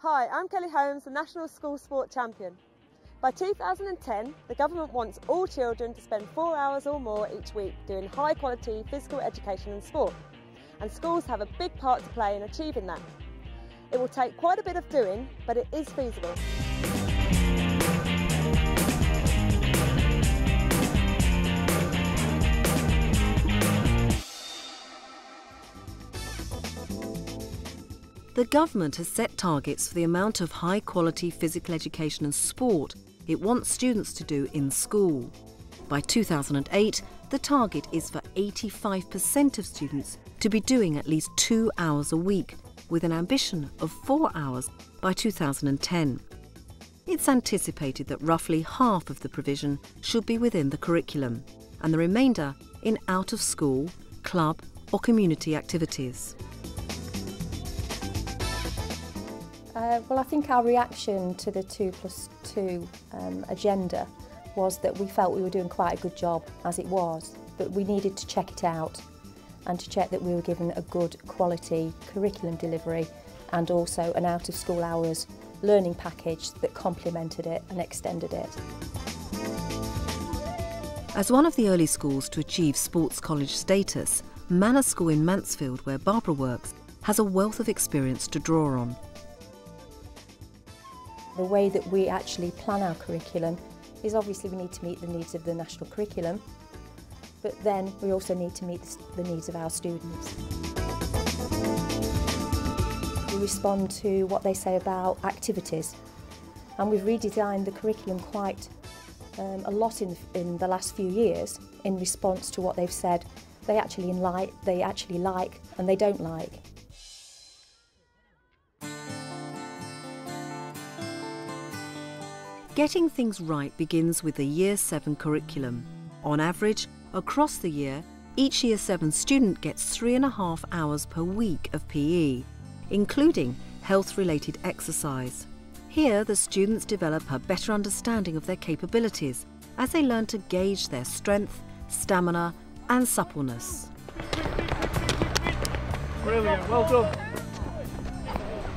Hi, I'm Kelly Holmes, the National School Sport Champion. By 2010, the government wants all children to spend 4 hours or more each week doing high quality physical education and sport. And schools have a big part to play in achieving that. It will take quite a bit of doing, but it is feasible. The government has set targets for the amount of high-quality physical education and sport it wants students to do in school. By 2008, the target is for 85% of students to be doing at least 2 hours a week, with an ambition of 4 hours by 2010. It's anticipated that roughly half of the provision should be within the curriculum, and the remainder in out-of-school, club or community activities. Well, I think our reaction to the 2+2 agenda was that we felt we were doing quite a good job as it was, but we needed to check it out and to check that we were given a good quality curriculum delivery and also an out-of-school hours learning package that complemented it and extended it. As one of the early schools to achieve sports college status, Manor School in Mansfield, where Barbara works, has a wealth of experience to draw on. The way that we actually plan our curriculum is obviously we need to meet the needs of the national curriculum, but then we also need to meet the needs of our students. We respond to what they say about activities, and we've redesigned the curriculum quite a lot in the last few years in response to what they've said they actually like and they don't like. Getting things right begins with the Year 7 curriculum. On average, across the year, each Year 7 student gets 3.5 hours per week of PE, including health-related exercise. Here, the students develop a better understanding of their capabilities as they learn to gauge their strength, stamina and suppleness. Brilliant, well done.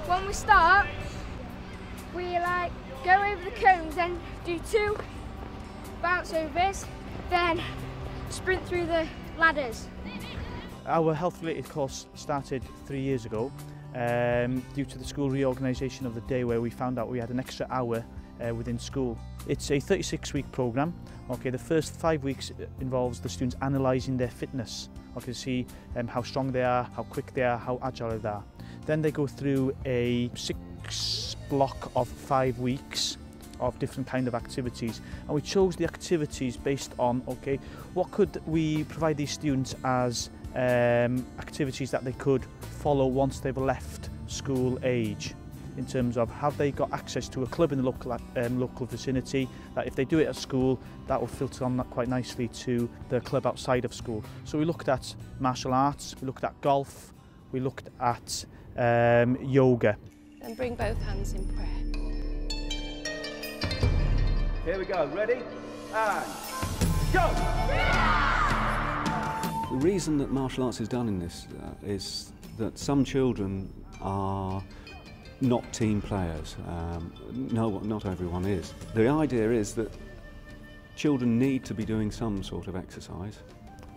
When we start, we go over the cones, then do 2 bounce overs, then sprint through the ladders. Our health-related course started 3 years ago due to the school reorganisation of the day, where we found out we had an extra hour within school. It's a 36-week programme. Okay, the first 5 weeks involves the students analysing their fitness. Okay, to see how strong they are, how quick they are, how agile they are. Then they go through a 6 block of 5 weeks of different kind of activities, and we chose the activities based on, okay, what could we provide these students as activities that they could follow once they've left school age, in terms of have they got access to a club in the local vicinity, that if they do it at school, that will filter on that quite nicely to the club outside of school. So we looked at martial arts, we looked at golf, we looked at yoga. And bring both hands in prayer. Here we go, ready? And go! The reason that martial arts is done in this is that some children are not team players. No, not everyone is. The idea is that children need to be doing some sort of exercise.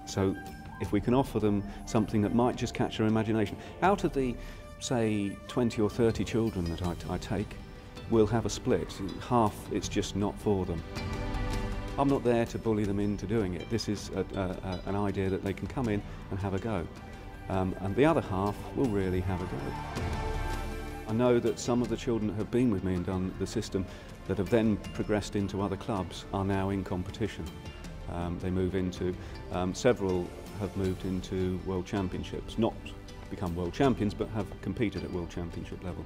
So if we can offer them something that might just catch their imagination, out of the say 20 or 30 children that I take, we'll have a split. Half it's just not for them. I'm not there to bully them into doing it. This is an idea that they can come in and have a go. And the other half will really have a go. I know that some of the children that have been with me and done the system that have then progressed into other clubs are now in competition. They move into, several have moved into World Championships, not become world champions, but have competed at world championship level.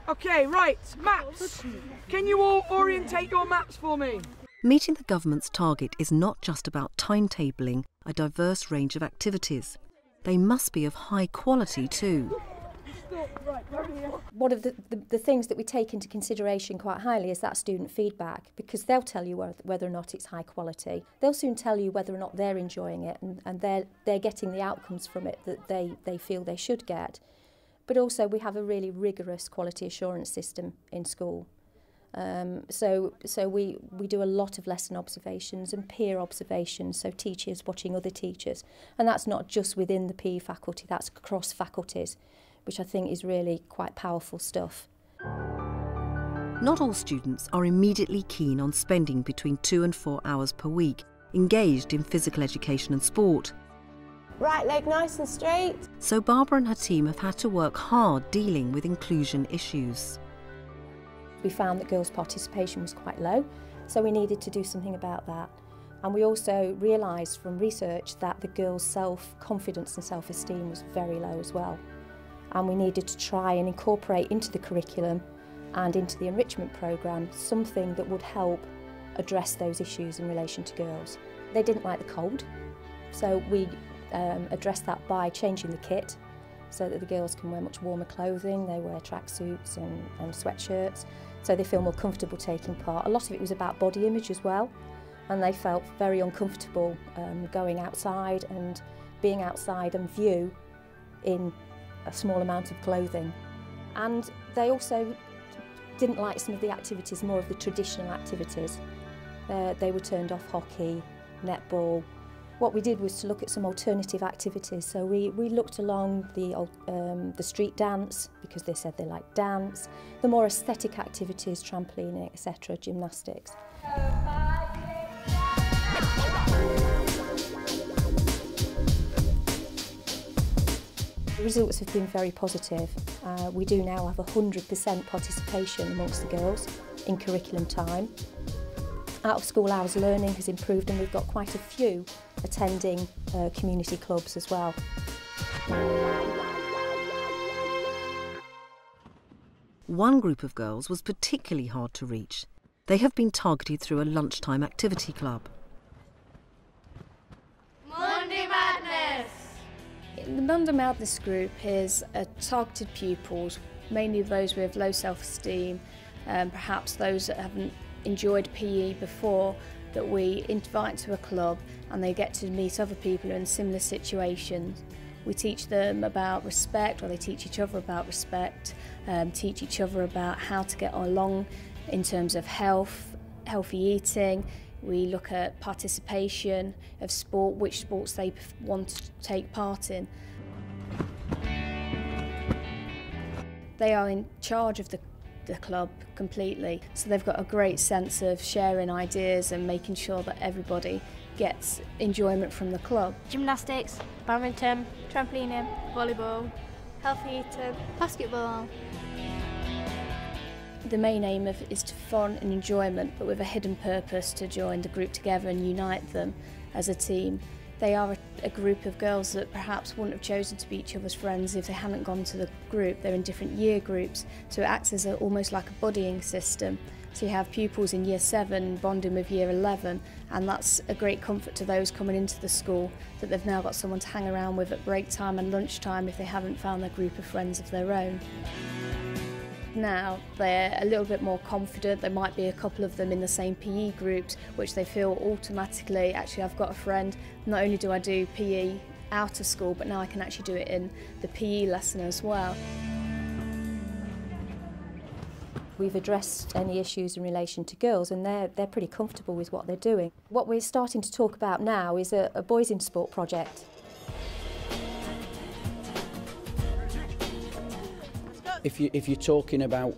Okay, right, maps. Can you all orientate your maps for me? Meeting the government's target is not just about timetabling a diverse range of activities. They must be of high quality too. One of the things that we take into consideration quite highly is that student feedback, because they'll tell you whether or not it's high quality. They'll soon tell you whether or not they're enjoying it and they're getting the outcomes from it that they feel they should get. but also we have a really rigorous quality assurance system in school. So we do a lot of lesson observations and peer observations, so teachers watching other teachers, and that's not just within the PE faculty, that's across faculties, which I think is really quite powerful stuff. Not all students are immediately keen on spending between 2 and 4 hours per week engaged in physical education and sport. Right leg nice and straight. So Barbara and her team have had to work hard dealing with inclusion issues. We found that girls' participation was quite low, so we needed to do something about that. And we also realised from research that the girls' self-confidence and self-esteem was very low as well. And we needed to try and incorporate into the curriculum and into the enrichment programme something that would help address those issues in relation to girls. They didn't like the cold, so we addressed that by changing the kit so that the girls can wear much warmer clothing. They wear tracksuits and sweatshirts, so they feel more comfortable taking part. A lot of it was about body image as well, and they felt very uncomfortable going outside and being outside and view in a small amount of clothing. And they also didn't like some of the activities, more of the traditional activities. They were turned off hockey, netball. What we did was to look at some alternative activities. So we looked along the street dance, because they said they liked dance, the more aesthetic activities, trampolining, etc., gymnastics. The results have been very positive. We do now have 100% participation amongst the girls in curriculum time. Out of school hours learning has improved, and we've got quite a few attending community clubs as well. One group of girls was particularly hard to reach. They have been targeted through a lunchtime activity club. Monday Madness! The Monday Madness group is targeted pupils, mainly those with low self-esteem, perhaps those that haven't enjoyed PE before, that we invite to a club and they get to meet other people in similar situations. We teach them about respect, or they teach each other about respect, teach each other about how to get along in terms of health, healthy eating. We look at participation of sport, which sports they want to take part in. They are in charge of the club completely, so they've got a great sense of sharing ideas and making sure that everybody gets enjoyment from the club. Gymnastics, badminton, trampolining, volleyball, healthy eating, basketball. The main aim is to fun and enjoyment, but with a hidden purpose to join the group together and unite them as a team. They are a group of girls that perhaps wouldn't have chosen to be each other's friends if they hadn't gone to the group. They're in different year groups, so it acts as almost like a buddying system. So you have pupils in year 7 bonding with year 11, and that's a great comfort to those coming into the school, that they've now got someone to hang around with at break time and lunchtime if they haven't found their group of friends of their own. Now they're a little bit more confident. There might be a couple of them in the same PE groups, which they feel automatically, actually I've got a friend, not only do I do PE out of school, but now I can actually do it in the PE lesson as well. We've addressed any issues in relation to girls, and they're pretty comfortable with what they're doing. What we're starting to talk about now is a Boys in Sport project. If you're talking about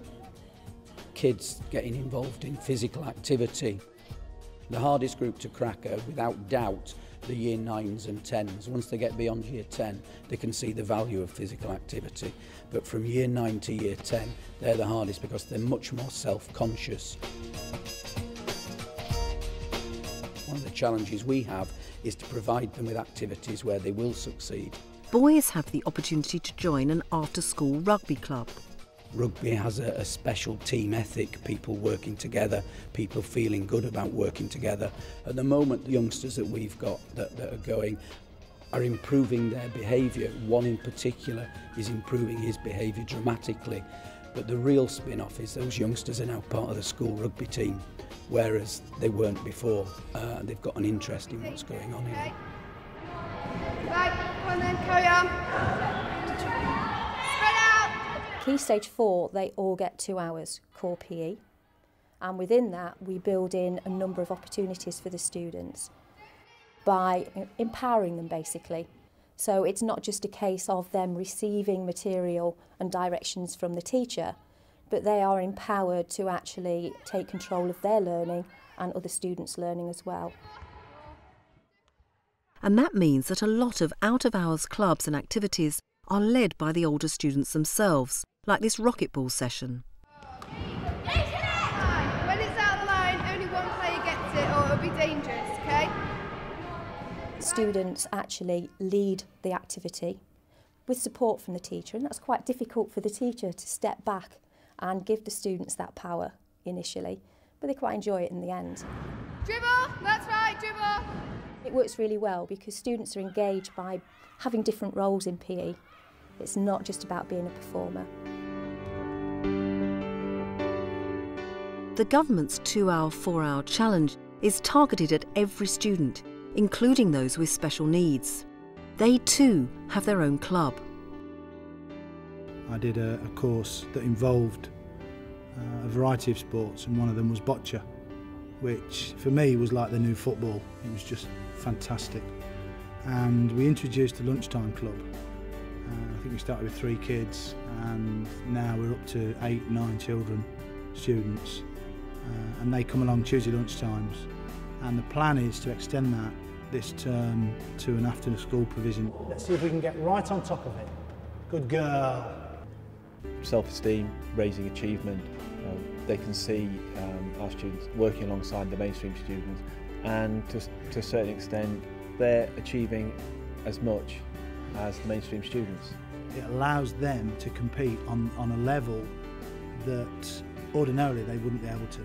kids getting involved in physical activity, the hardest group to crack are, without doubt, the year 9s and 10s. Once they get beyond year 10, they can see the value of physical activity. But from year 9 to year 10, they're the hardest because they're much more self-conscious. One of the challenges we have is to provide them with activities where they will succeed. Boys have the opportunity to join an after-school rugby club. Rugby has a special team ethic, people working together, people feeling good about working together. At the moment, the youngsters that we've got that are going are improving their behaviour. One in particular is improving his behaviour dramatically. But the real spin-off is those youngsters are now part of the school rugby team, whereas they weren't before. They've got an interest in what's going on here. Right, come on then, carry on. Spread out. Key Stage 4, they all get 2 hours core PE, and within that we build in a number of opportunities for the students by empowering them basically. So it's not just a case of them receiving material and directions from the teacher, but they are empowered to actually take control of their learning and other students' learning as well. And that means that a lot of out-of-hours clubs and activities are led by the older students themselves, like this racquetball session. When it's out of the line, only one player gets it or it'll be dangerous, okay? Students actually lead the activity with support from the teacher, and that's quite difficult for the teacher to step back and give the students that power initially, but they quite enjoy it in the end. Dribble, that's right, dribble. It works really well because students are engaged by having different roles in PE. It's not just about being a performer. The government's 2-hour, 4-hour challenge is targeted at every student, including those with special needs. They too have their own club. I did a course that involved a variety of sports, and one of them was bocce, which for me was like the new football. It was just fantastic. And we introduced a lunchtime club. I think we started with 3 kids, and now we're up to 8, 9 children, students, and they come along Tuesday lunchtimes. And the plan is to extend that this term to an after school provision. Let's see if we can get right on top of it. Good girl. Self-esteem, raising achievement. They can see our students working alongside the mainstream students, and to a certain extent they're achieving as much as the mainstream students. It allows them to compete on a level that ordinarily they wouldn't be able to.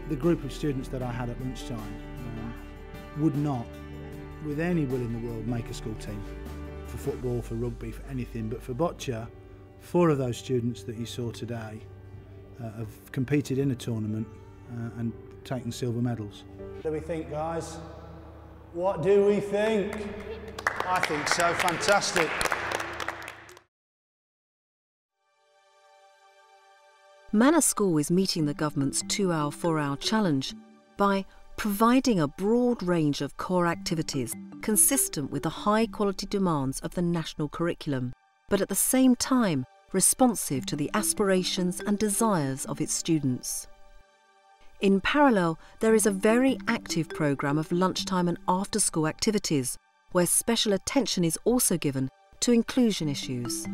The group of students that I had at lunchtime would not, with any will in the world, make a school team for football, for rugby, for anything, but for bocce, 4 of those students that you saw today have competed in a tournament and taken silver medals. What do we think, guys? What do we think? I think so, fantastic. Manor School is meeting the government's 2-hour, 4-hour challenge by providing a broad range of core activities consistent with the high-quality demands of the national curriculum, but at the same time responsive to the aspirations and desires of its students. In parallel, there is a very active programme of lunchtime and after-school activities, where special attention is also given to inclusion issues.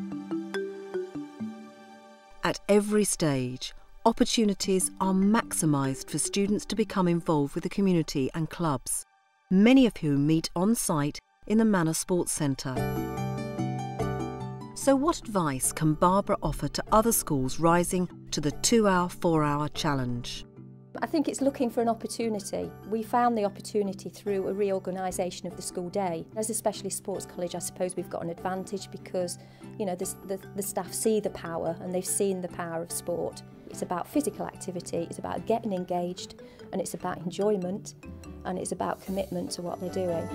At every stage, opportunities are maximised for students to become involved with the community and clubs, many of whom meet on site in the Manor Sports Centre. So what advice can Barbara offer to other schools rising to the 2-hour, 4-hour challenge? I think it's looking for an opportunity. We found the opportunity through a reorganisation of the school day. As a specialist sports college, I suppose we've got an advantage because, you know, the staff see the power and they've seen the power of sport. It's about physical activity, it's about getting engaged, and it's about enjoyment, and it's about commitment to what they're doing.